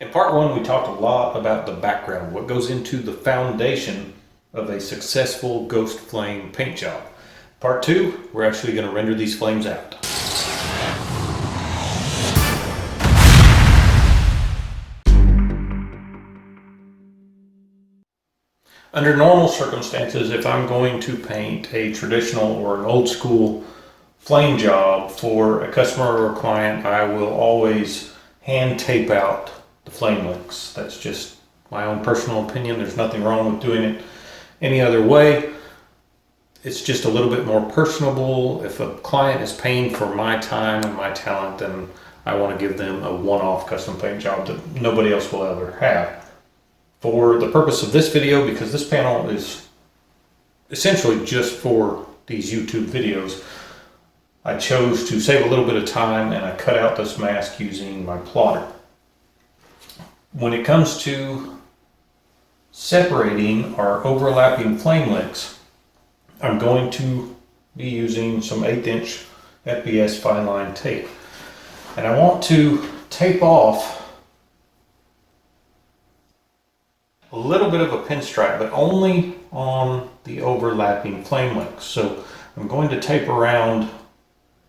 In part one, we talked a lot about the background, what goes into the foundation of a successful ghost flame paint job. Part two, we're actually going to render these flames out. Under normal circumstances, if I'm going to paint a traditional or an old school flame job for a customer or a client, I will always hand tape out the flame links. That's just my own personal opinion. There's nothing wrong with doing it any other way. It's just a little bit more personable. If a client is paying for my time and my talent, then I want to give them a one-off custom paint job that nobody else will ever have. For the purpose of this video, because this panel is essentially just for these YouTube videos, I chose to save a little bit of time and I cut out this mask using my plotter. When it comes to separating our overlapping flame licks, I'm going to be using some 1/8" FBS fine line tape. And I want to tape off a little bit of a pinstripe, but only on the overlapping flame licks. So I'm going to tape around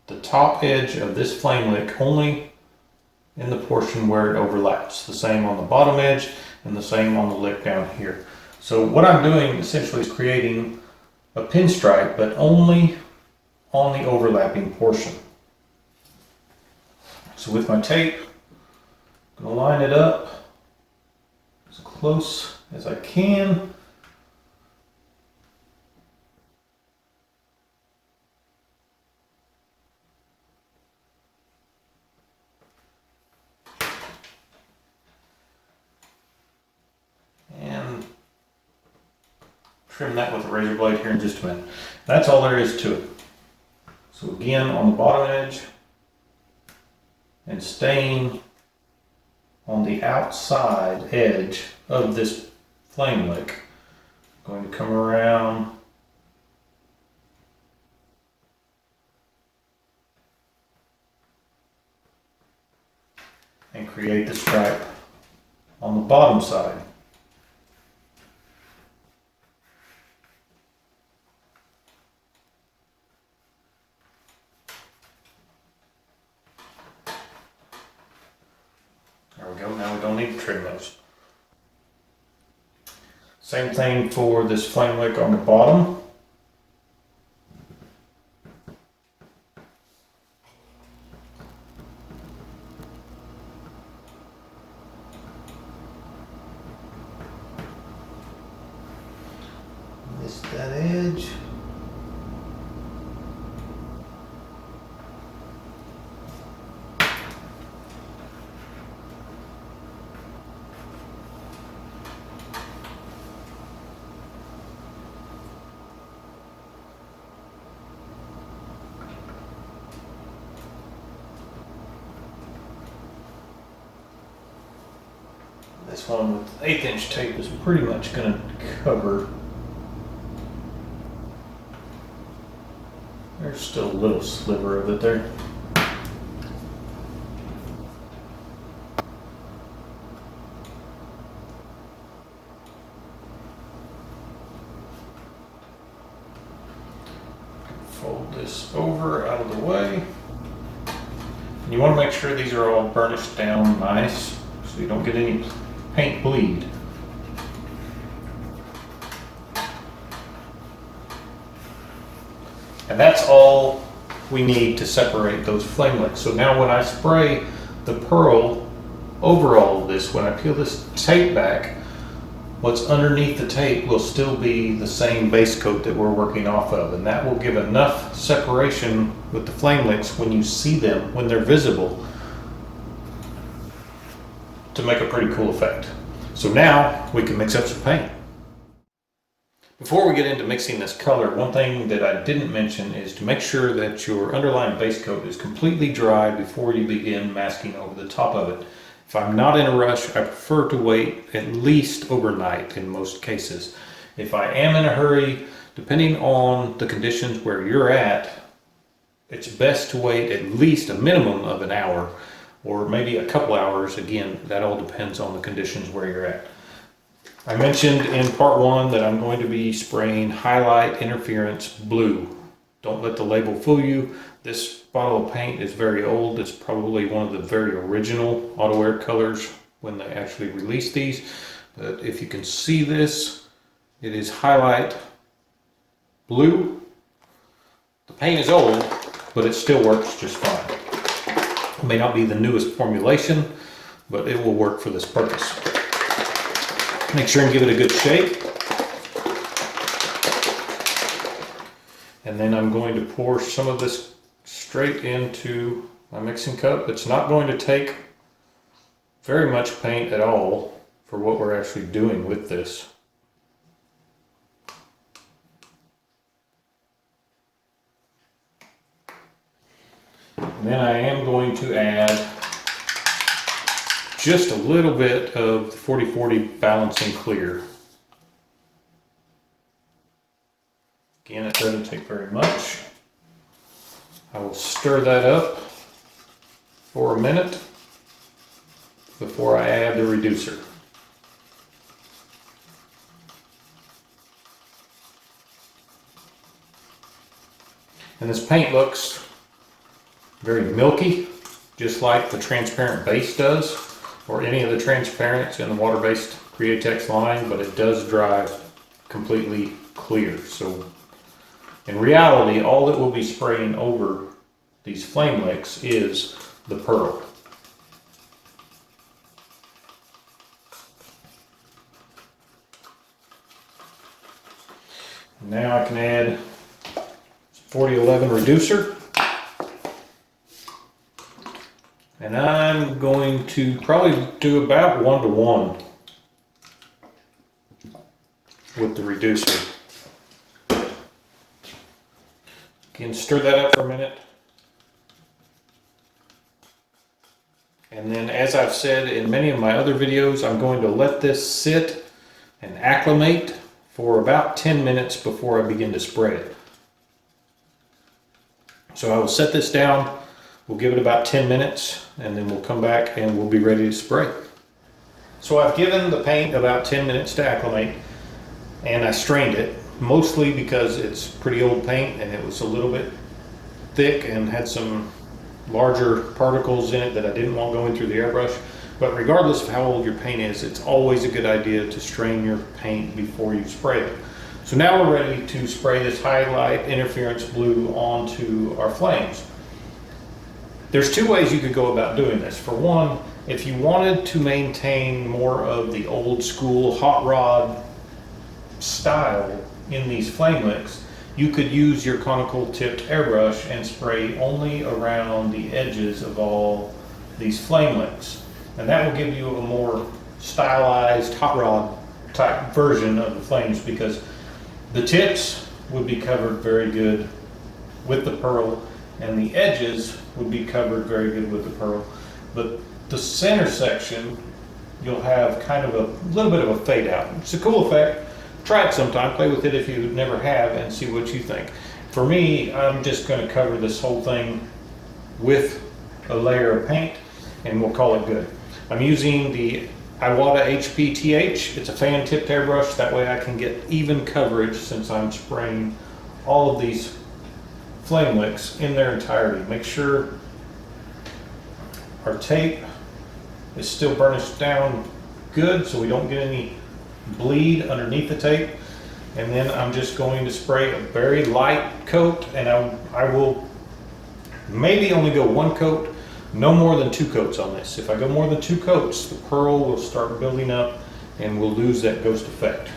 the top edge of this flame lick only in the portion where it overlaps. The same on the bottom edge and the same on the lick down here. So what I'm doing essentially is creating a pinstripe, but only on the overlapping portion. So with my tape, I'm going to line it up as close as I can. And trim that with a razor blade here in just a minute. That's all there is to it. So again, on the bottom edge and staying on the outside edge of this flame lick, I'm going to come around and create the stripe on the bottom side. There we go, now we don't need to trim those. Same thing for this flame wick on the bottom. Missed that edge. This one with 1/8" tape is pretty much going to cover. There's still a little sliver of it there. Fold this over out of the way. And you want to make sure these are all burnished down nice so you don't get any paint bleed. And that's all we need to separate those flame licks. So now when I spray the pearl over all of this, when I peel this tape back, what's underneath the tape will still be the same base coat that we're working off of, and that will give enough separation with the flame licks when you see them, when they're visible, to make a pretty cool effect. So now we can mix up some paint. Before we get into mixing this color, one thing that I didn't mention is to make sure that your underlying base coat is completely dry before you begin masking over the top of it. If I'm not in a rush, I prefer to wait at least overnight in most cases. If I am in a hurry, depending on the conditions where you're at, it's best to wait at least a minimum of an hour or maybe a couple hours. Again, that all depends on the conditions where you're at. I mentioned in part one that I'm going to be spraying Hi-Lite Interference Blue. Don't let the label fool you. This bottle of paint is very old. It's probably one of the very original Auto Air colors when they actually released these. But if you can see this, it is Hi-Lite Blue. The paint is old, but it still works just fine. It may not be the newest formulation, but it will work for this purpose. Make sure and give it a good shake. And then I'm going to pour some of this straight into my mixing cup. It's not going to take very much paint at all for what we're actually doing with this. And then I am going to add just a little bit of the 40-40 Balancing Clear. Again, it doesn't take very much. I will stir that up for a minute before I add the reducer. And this paint looks very milky, just like the transparent base does, or any of the transparents in the water-based Createx line, but it does dry completely clear. So in reality, all that we'll be spraying over these flame licks is the pearl. Now I can add 4011 reducer. And I'm going to probably do about 1-to-1 with the reducer. Again, stir that up for a minute. And then, as I've said in many of my other videos, I'm going to let this sit and acclimate for about 10 minutes before I begin to spray it. So I will set this down. We'll give it about 10 minutes and then we'll come back and we'll be ready to spray. So I've given the paint about 10 minutes to acclimate and I strained it, mostly because it's pretty old paint and it was a little bit thick and had some larger particles in it that I didn't want going through the airbrush. But regardless of how old your paint is, it's always a good idea to strain your paint before you spray it. So now we're ready to spray this Hi-Lite Interference Blue onto our flames. There's two ways you could go about doing this. For one, if you wanted to maintain more of the old school hot rod style in these flame licks, you could use your conical tipped airbrush and spray only around the edges of all these flame licks. And that will give you a more stylized hot rod type version of the flames, because the tips would be covered very good with the pearl and the edges would be covered very good with the pearl. But the center section, you'll have kind of a little bit of a fade out. It's a cool effect. Try it sometime, play with it if you never have, and see what you think. For me, I'm just going to cover this whole thing with a layer of paint and we'll call it good. I'm using the Iwata HPTH. It's a fan tipped airbrush, that way I can get even coverage since I'm spraying all of these flame licks in their entirety. Make sure our tape is still burnished down good so we don't get any bleed underneath the tape. And then I'm just going to spray a very light coat, and I will maybe only go one coat, no more than 2 coats on this. If I go more than 2 coats, the pearl will start building up and we'll lose that ghost effect.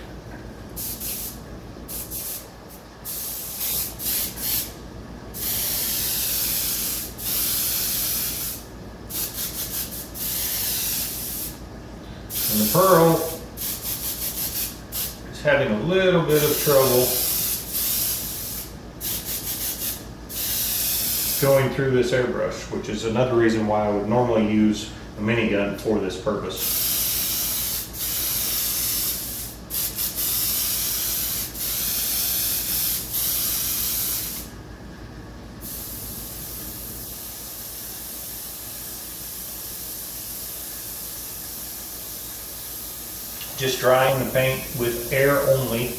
And the pearl is having a little bit of trouble going through this airbrush, which is another reason why I would normally use a minigun for this purpose. just drying the paint with air only.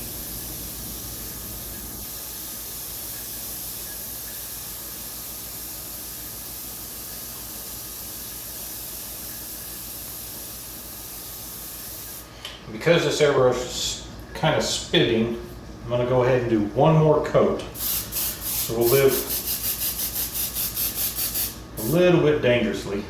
Because this airbrush is kind of spitting, I'm going to go ahead and do one more coat. So we'll live a little bit dangerously.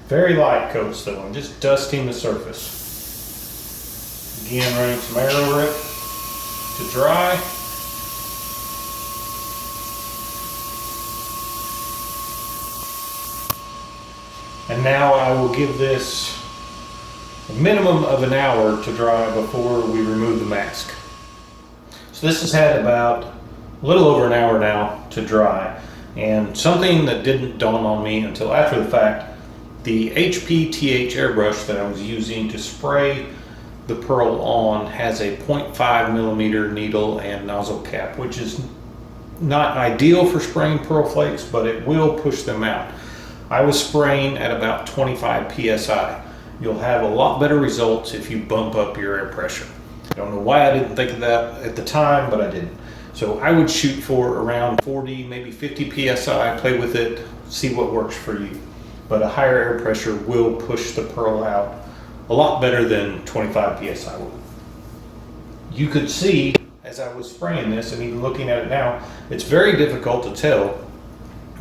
Very light coats though, I'm just dusting the surface. Again, running some air over it to dry. And now I will give this a minimum of an hour to dry before we remove the mask. So this has had about a little over an hour now to dry. And something that didn't dawn on me until after the fact, the HPTH airbrush that I was using to spray the pearl on has a 0.5 millimeter needle and nozzle cap, which is not ideal for spraying pearl flakes, but it will push them out. I was spraying at about 25 psi. You'll have a lot better results if you bump up your air pressure. I don't know why I didn't think of that at the time, but I didn't. So I would shoot for around 40, maybe 50 psi, play with it, see what works for you. But a higher air pressure will push the pearl out a lot better than 25 psi will. You could see as I was spraying this, and even looking at it now, it's very difficult to tell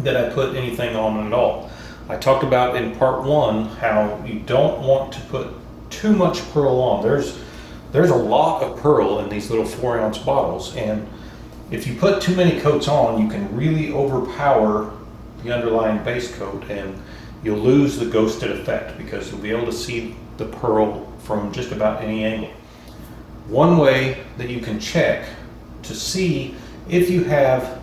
that I put anything on at all. I talked about in part one how you don't want to put too much pearl on. There's a lot of pearl in these little 4-ounce bottles, and if you put too many coats on, you can really overpower the underlying base coat, and you'll lose the ghosted effect because you'll be able to see the pearl from just about any angle. One way that you can check to see if you have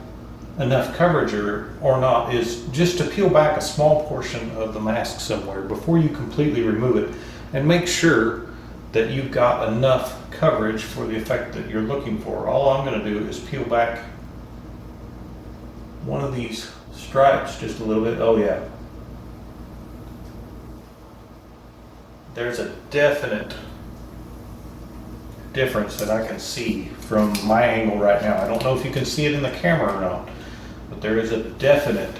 enough coverage or not is just to peel back a small portion of the mask somewhere before you completely remove it, and make sure that you've got enough coverage for the effect that you're looking for. All I'm going to do is peel back one of these stripes just a little bit. Oh yeah. There's a definite difference that I can see from my angle right now. I don't know if you can see it in the camera or not, but there is a definite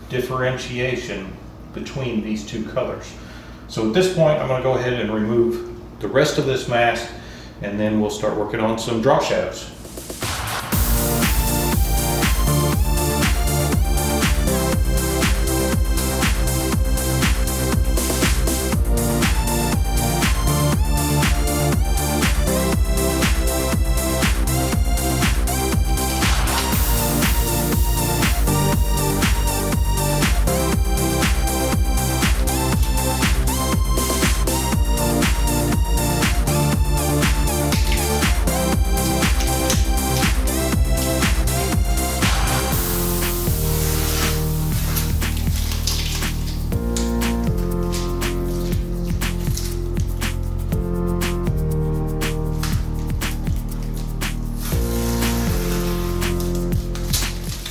differentiation between these two colors. So at this point, I'm going to go ahead and remove the rest of this mask, and then we'll start working on some drop shadows.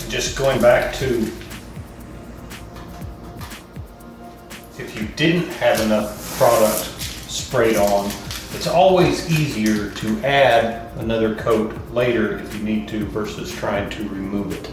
Just going back to, if you didn't have enough product sprayed on, it's always easier to add another coat later if you need to versus trying to remove it.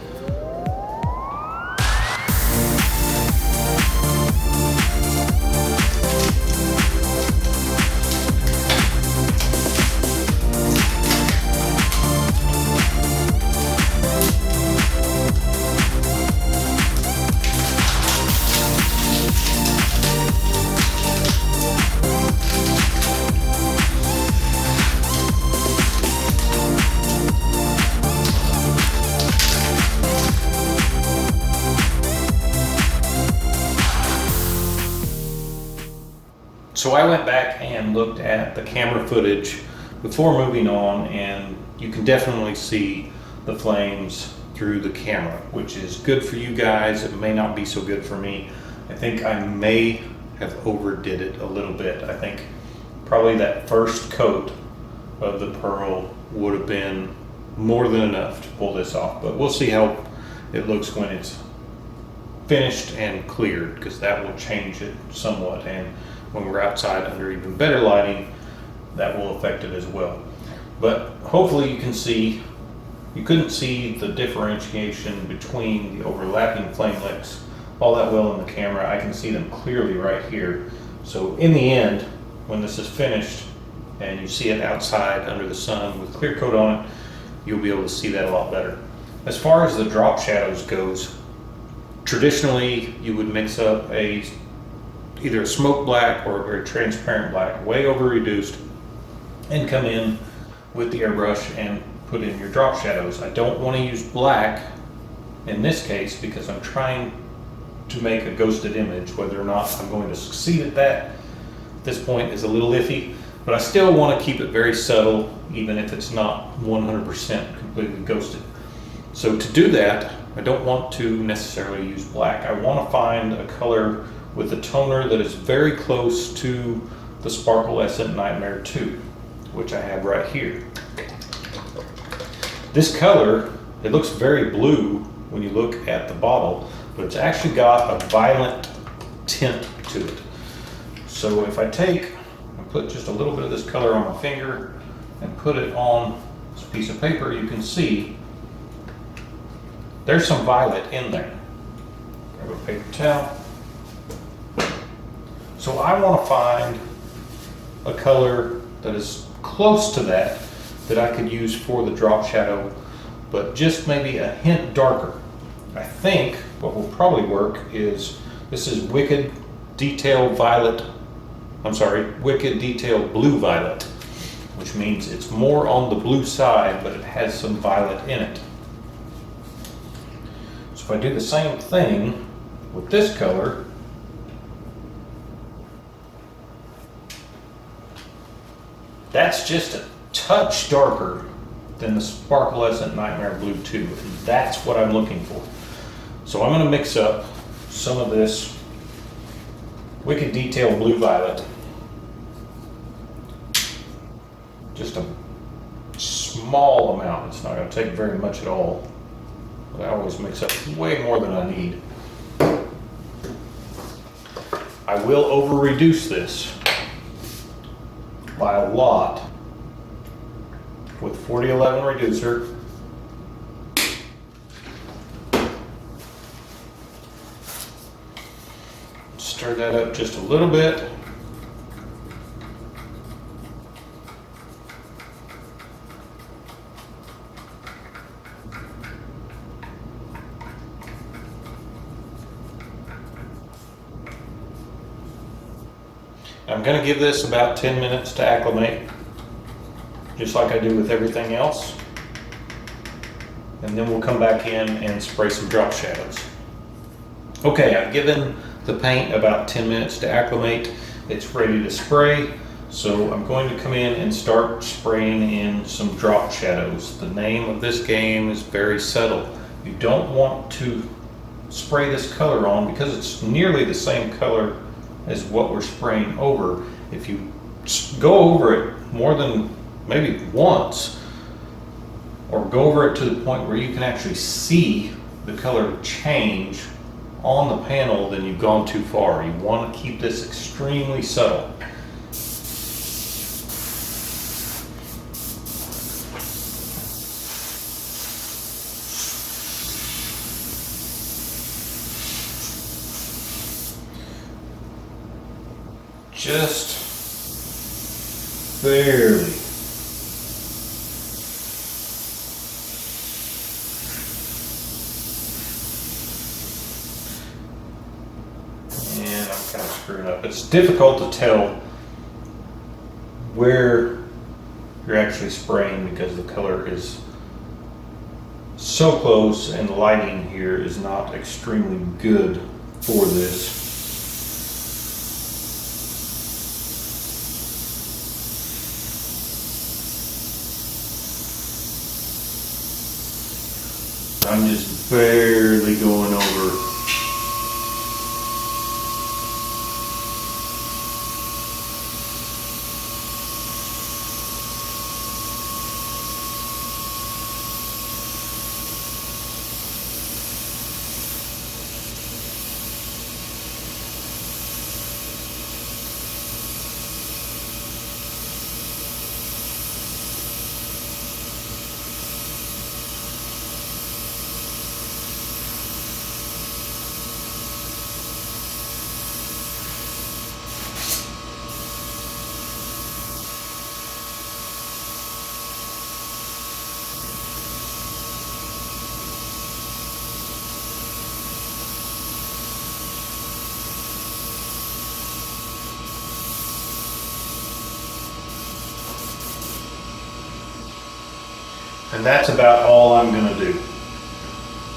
So I went back and looked at the camera footage before moving on, and you can definitely see the flames through the camera, which is good for you guys. It may not be so good for me. I think I may have overdid it a little bit. I think probably that first coat of the pearl would have been more than enough to pull this off, but we'll see how it looks when it's finished and cleared, because that will change it somewhat, and when we're outside under even better lighting, that will affect it as well. But hopefully you can see, you couldn't see the differentiation between the overlapping flame licks all that well in the camera. I can see them clearly right here. So in the end, when this is finished and you see it outside under the sun with clear coat on it, you'll be able to see that a lot better. As far as the drop shadows goes, traditionally you would mix up either a smoke black or a very transparent black, way over reduced, and come in with the airbrush and put in your drop shadows. I don't want to use black in this case because I'm trying to make a ghosted image. Whether or not I'm going to succeed at that at this point is a little iffy, but I still want to keep it very subtle, even if it's not 100% completely ghosted. So to do that, I don't want to necessarily use black. I want to find a color with a toner that is very close to the Sparklescent Nightmare 2, which I have right here. This color, it looks very blue when you look at the bottle, but it's actually got a violet tint to it. So if I put just a little bit of this color on my finger and put it on this piece of paper, you can see there's some violet in there. Grab a paper towel. So I want to find a color that is close to that I could use for the drop shadow, but just maybe a hint darker. I think what will probably work is, this is Wicked Detail Blue Violet, which means it's more on the blue side, but it has some violet in it. So if I do the same thing with this color, that's just a touch darker than the Sparklescent Nightmare Blue 2, and that's what I'm looking for. So I'm going to mix up some of this Wicked Detail Blue Violet, just a small amount. It's not going to take very much at all, but I always mix up way more than I need. I will over reduce this by a lot with 4011 reducer. Stir that up just a little bit. I'm going to give this about 10 minutes to acclimate, just like I do with everything else. And then we'll come back in and spray some drop shadows. Okay, I've given the paint about 10 minutes to acclimate. It's ready to spray. So I'm going to come in and start spraying in some drop shadows. The name of this game is very subtle. You don't want to spray this color on because it's nearly the same color as what we're spraying over. If you go over it more than maybe once, or go over it to the point where you can actually see the color change on the panel, then you've gone too far. You want to keep this extremely subtle. Just barely. And I'm kind of screwing up. It's difficult to tell where you're actually spraying because the color is so close and the lighting here is not extremely good for this. I'm just barely going over. And that's about all I'm gonna do.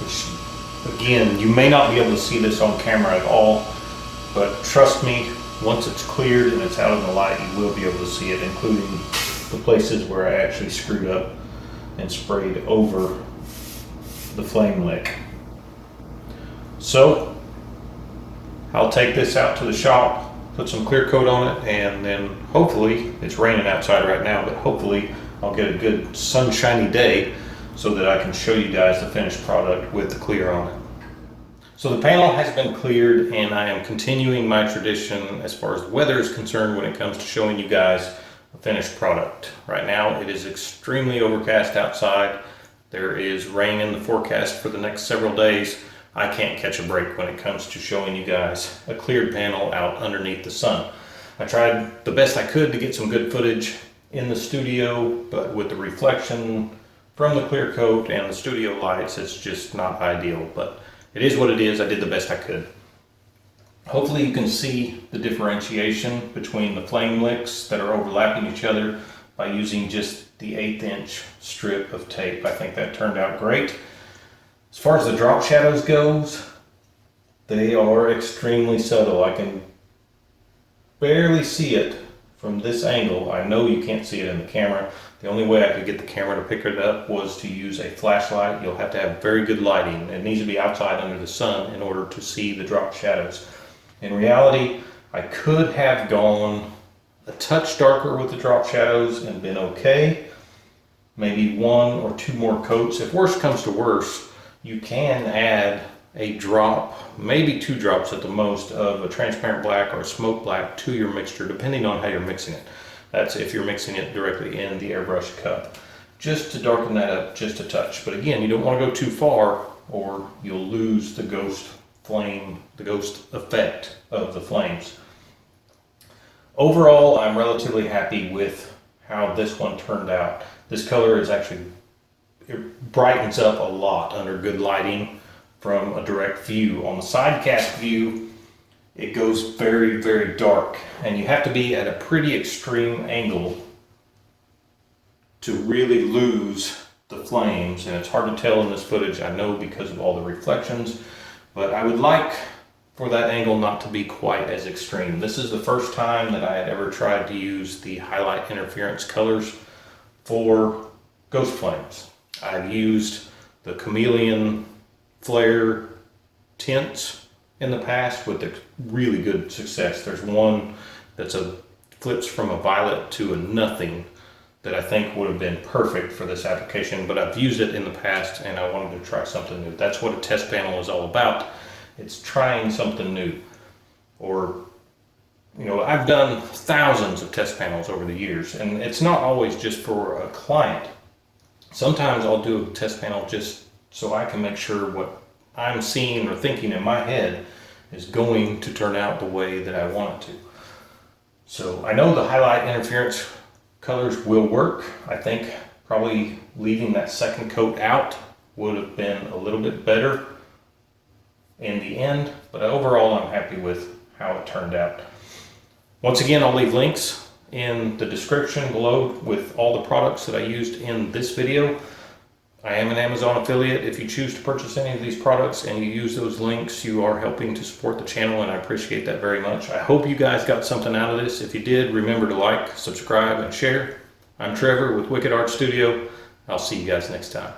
Which, again, you may not be able to see this on camera at all, but trust me, once it's cleared and it's out in the light, you will be able to see it, including the places where I actually screwed up and sprayed over the flame lick. So I'll take this out to the shop, put some clear coat on it, and then hopefully, it's raining outside right now, but hopefully I'll get a good sunshiny day so that I can show you guys the finished product with the clear on it. So the panel has been cleared, and I am continuing my tradition as far as the weather is concerned when it comes to showing you guys the finished product. Right now it is extremely overcast outside. There is rain in the forecast for the next several days. I can't catch a break when it comes to showing you guys a cleared panel out underneath the sun. I tried the best I could to get some good footage in the studio, but with the reflection from the clear coat and the studio lights, it's just not ideal, but it is what it is. I did the best I could. Hopefully you can see the differentiation between the flame licks that are overlapping each other by using just the 1/8 inch strip of tape. I think that turned out great. As far as the drop shadows goes, they are extremely subtle. I can barely see it from this angle. I know you can't see it in the camera. The only way I could get the camera to pick it up was to use a flashlight. You'll have to have very good lighting. It needs to be outside under the sun in order to see the drop shadows. In reality, I could have gone a touch darker with the drop shadows and been okay. Maybe 1 or 2 more coats. If worse comes to worse, you can add a drop, maybe 2 drops at the most, of a transparent black or a smoke black to your mixture, depending on how you're mixing it. That's if you're mixing it directly in the airbrush cup, just to darken that up just a touch. But again, you don't want to go too far or you'll lose the ghost flame, the ghost effect of the flames. Overall, I'm relatively happy with how this one turned out. This color is actually, it brightens up a lot under good lighting from a direct view. On the side cast view, it goes very, very dark, and you have to be at a pretty extreme angle to really lose the flames, and it's hard to tell in this footage, I know, because of all the reflections, but I would like for that angle not to be quite as extreme. This is the first time that I had ever tried to use the Hi-Lite interference colors for ghost flames. I've used the chameleon flare tints in the past with really good success. There's one that's flips from a violet to a nothing that I think would have been perfect for this application, but I've used it in the past and I wanted to try something new. That's what a test panel is all about. It's trying something new. Or, you know, I've done thousands of test panels over the years, and it's not always just for a client. Sometimes I'll do a test panel just so I can make sure what I'm seeing or thinking in my head is going to turn out the way that I want it to. So I know the Hi-Lite interference colors will work. I think probably leaving that second coat out would have been a little bit better in the end, but overall I'm happy with how it turned out. Once again, I'll leave links in the description below with all the products that I used in this video. I am an Amazon affiliate. If you choose to purchase any of these products and you use those links, you are helping to support the channel, and I appreciate that very much. I hope you guys got something out of this. If you did, remember to like, subscribe, and share. I'm Trevor with Wicked Art Studio. I'll see you guys next time.